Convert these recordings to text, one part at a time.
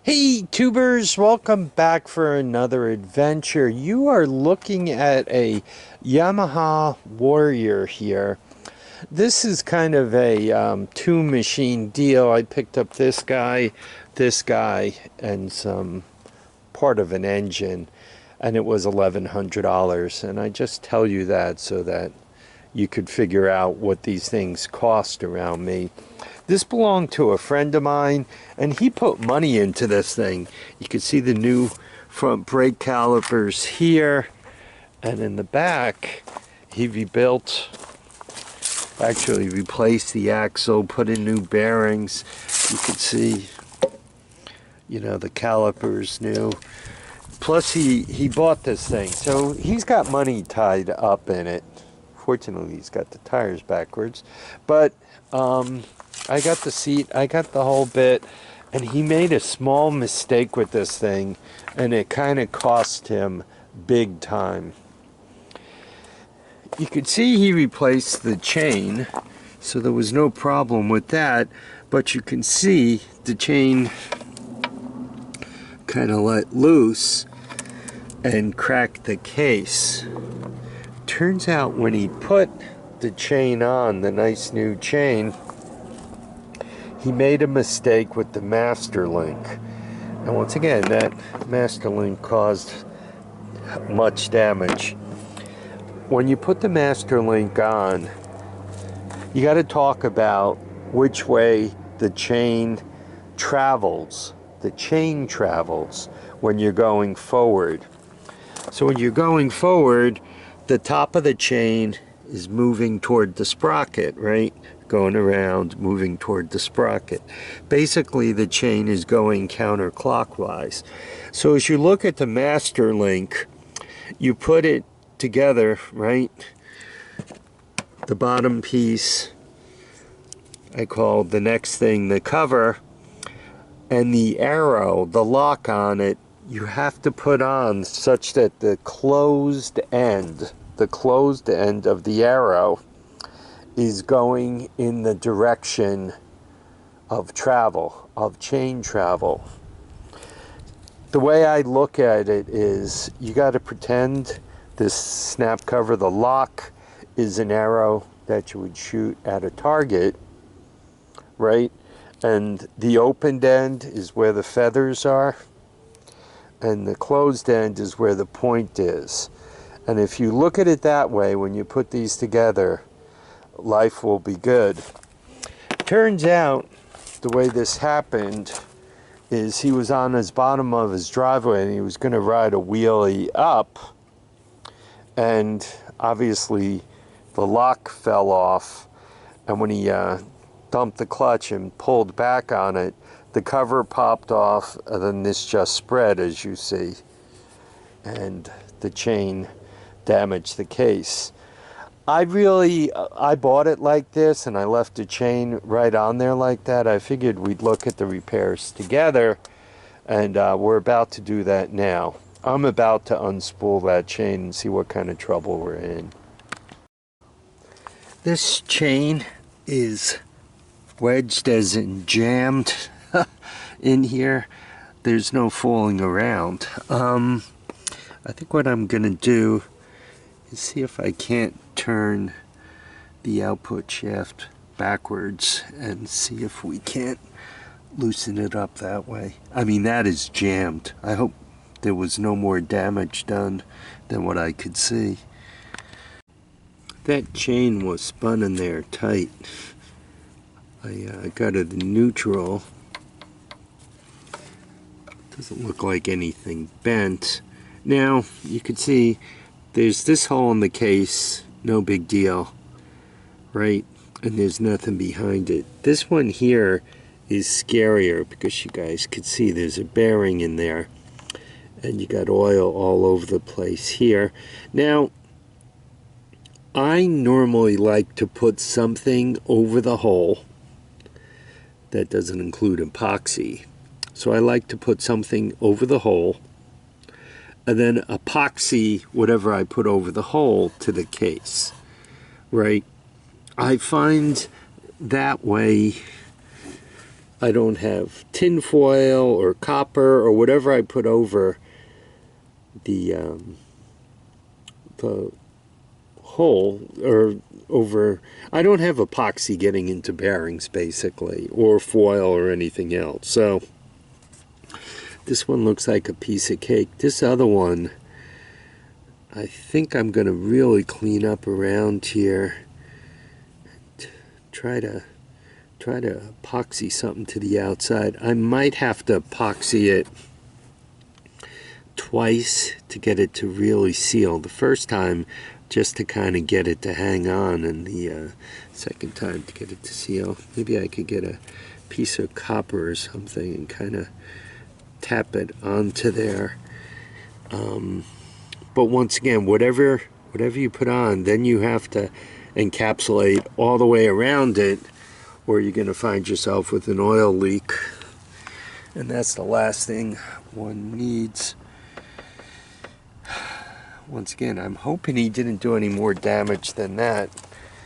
Hey tubers, welcome back for another adventure. You are looking at a Yamaha Warrior here. This is kind of a two machine deal. I picked up this guy, and some part of an engine, and it was $1,100. And I just tell you that so that you could figure out what these things cost around me. This belonged to a friend of mine, and he put money into this thing. You can see the new front brake calipers here, and in the back, he actually replaced the axle, put in new bearings. You can see, the calipers new. Plus, he bought this thing, so he's got money tied up in it. Fortunately, he's got the tires backwards, but I got the seat, I got the whole bit, and he made a small mistake with this thing, and it kind of cost him big time. You could see he replaced the chain, so there was no problem with that, but you can see the chain kind of let loose and cracked the case. Turns out when he put the chain on, the nice new chain, he made a mistake with the master link. And once again, that master link caused much damage. When you put the master link on, you got to talk about which way the chain travels. The chain travels when you're going forward. So when you're going forward, the top of the chain is moving toward the sprocket, right? Going around, moving toward the sprocket. Basically, the chain is going counterclockwise. So as you look at the master link, you put it together, right? The bottom piece, I call the next thing the cover, and the arrow, the lock on it, you have to put on such that the closed end of the arrow is going in the direction of travel, of chain travel. The way I look at it is you got to pretend this snap cover, the lock, is an arrow that you would shoot at a target, right? And the opened end is where the feathers are, and the closed end is where the point is. And if you look at it that way, when you put these together, life will be good. Turns out, the way this happened is he was on his bottom of his driveway and he was going to ride a wheelie up, and obviously the lock fell off, and when he dumped the clutch and pulled back on it, the cover popped off, and then this just spread, as you see, and the chain damaged the case. I bought it like this, and I left the chain right on there like that. I figured we'd look at the repairs together, and we're about to do that now. I'm about to unspool that chain and see what kind of trouble we're in. This chain is wedged, as in jammed, in here. There's no fooling around. I think what I'm gonna do is see if I can't turn the output shaft backwards and see if we can't loosen it up that way. I mean, that is jammed. I hope there was no more damage done than what I could see. That chain was spun in there tight. I got it in neutral. Doesn't look like anything bent. Now, you can see there's this hole in the case, no big deal, right? And there's nothing behind it. This one here is scarier because you guys could see there's a bearing in there, and you got oil all over the place here. Now, I normally like to put something over the hole that doesn't include epoxy. So I like to put something over the hole, and then epoxy whatever I put over the hole to the case, right? I find that way I don't have tin foil or copper or whatever I put over the hole, or over, I don't have epoxy getting into bearings basically, or foil or anything else. So this one looks like a piece of cake. This other one, I think I'm going to really clean up around here. Try to epoxy something to the outside. I might have to epoxy it twice to get it to really seal. The first time just to kind of get it to hang on, and the second time to get it to seal. Maybe I could get a piece of copper or something and kind of tap it onto there. But once again, whatever you put on, then you have to encapsulate all the way around it, or you're going to find yourself with an oil leak, and that's the last thing one needs. Once again, I'm hoping he didn't do any more damage than that.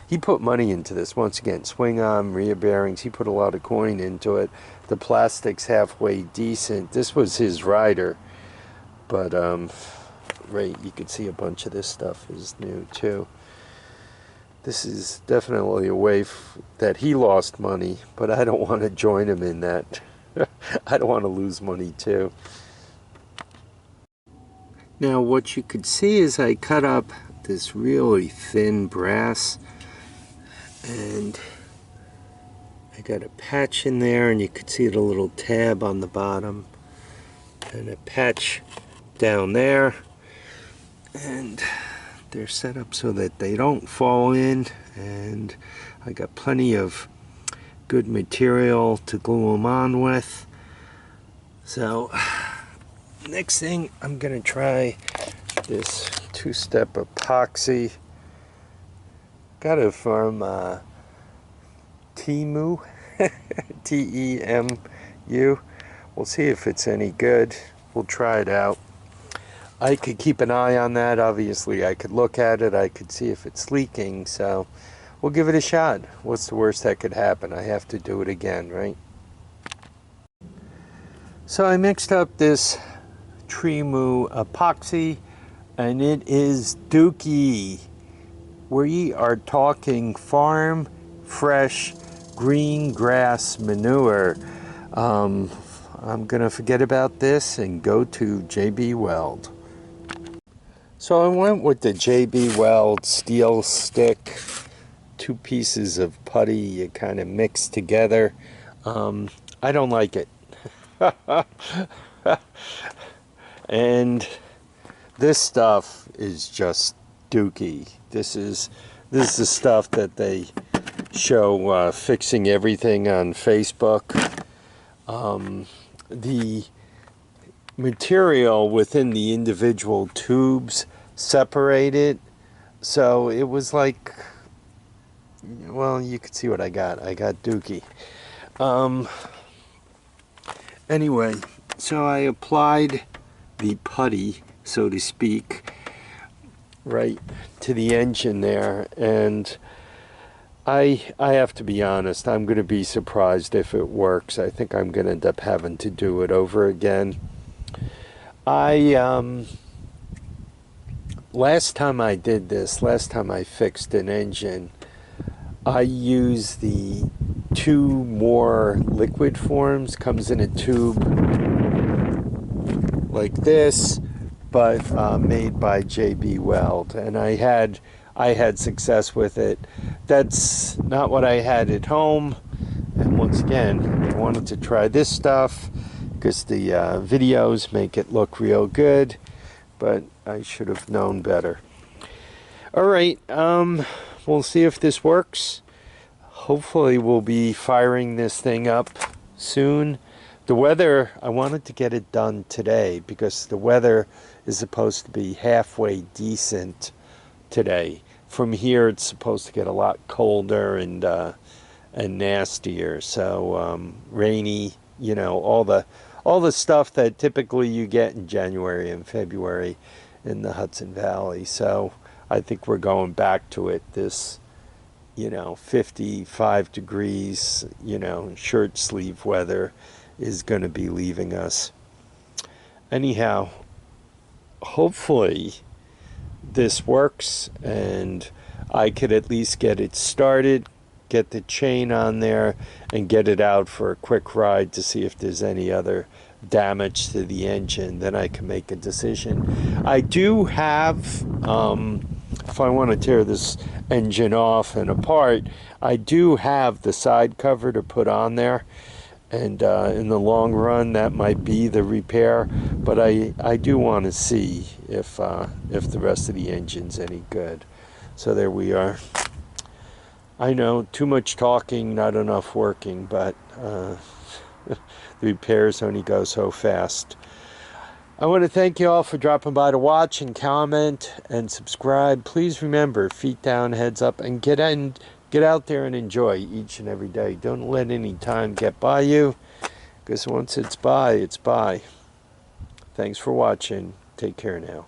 He put money into this. Once again, swing arm, rear bearings, he put a lot of coin into it. The plastic's halfway decent. This was his rider, but right, you can see a bunch of this stuff is new too. This is definitely a way that he lost money, but I don't want to join him in that. I don't want to lose money too. Now what you could see is I cut up this really thin brass, and I got a patch in there, and you could see the little tab on the bottom, and a patch down there, and they're set up so that they don't fall in, and I got plenty of good material to glue them on with. So next thing, I'm gonna try this two-step epoxy. Got it from Temu, T-E-M-U. We'll see if it's any good. We'll try it out. I could keep an eye on that. Obviously, I could look at it. I could see if it's leaking. So we'll give it a shot. What's the worst that could happen? I have to do it again, right? So I mixed up this Temu epoxy, and it is dookie. We are talking farm fresh green grass manure. I'm gonna forget about this and go to JB Weld. So I went with the JB Weld steel stick, 2 pieces of putty you kind of mix together. I don't like it. And this stuff is just dookie. This is the stuff that they show fixing everything on Facebook. The material within the individual tubes separated, so it was like, well, you could see what I got. I got dookie. Anyway, so I applied the putty, so to speak, right to the engine there, and I have to be honest, I'm going to be surprised if it works. I think I'm going to end up having to do it over again. Last time I did this, last time I fixed an engine, I used the 2 more liquid forms. Comes in a tube like this, but made by JB Weld, and I had success with it. That's not what I had at home, and once again, I wanted to try this stuff because the videos make it look real good, but I should have known better. Alright, we'll see if this works. Hopefully we'll be firing this thing up soon. The weather, I wanted to get it done today because the weather is supposed to be halfway decent today. From here it's supposed to get a lot colder and nastier. So rainy, you know, all the stuff that typically you get in January and February in the Hudson Valley. So I think we're going back to it this you know, 55 degrees, you know, shirt sleeve weather is going to be leaving us. Anyhow, hopefully this works and I could at least get it started, get the chain on there, and get it out for a quick ride to see if there's any other damage to the engine. Then I can make a decision. I do have, if I want to tear this engine off and apart, I do have the side cover to put on there. And in the long run, that might be the repair. But I do want to see if the rest of the engine's any good. So there we are. I know, too much talking, not enough working, but the repairs only go so fast. I want to thank you all for dropping by to watch and comment and subscribe. Please remember, feet down, heads up, and get out there and enjoy each and every day. Don't let any time get by you, because once it's by, it's by. Thanks for watching. Take care now.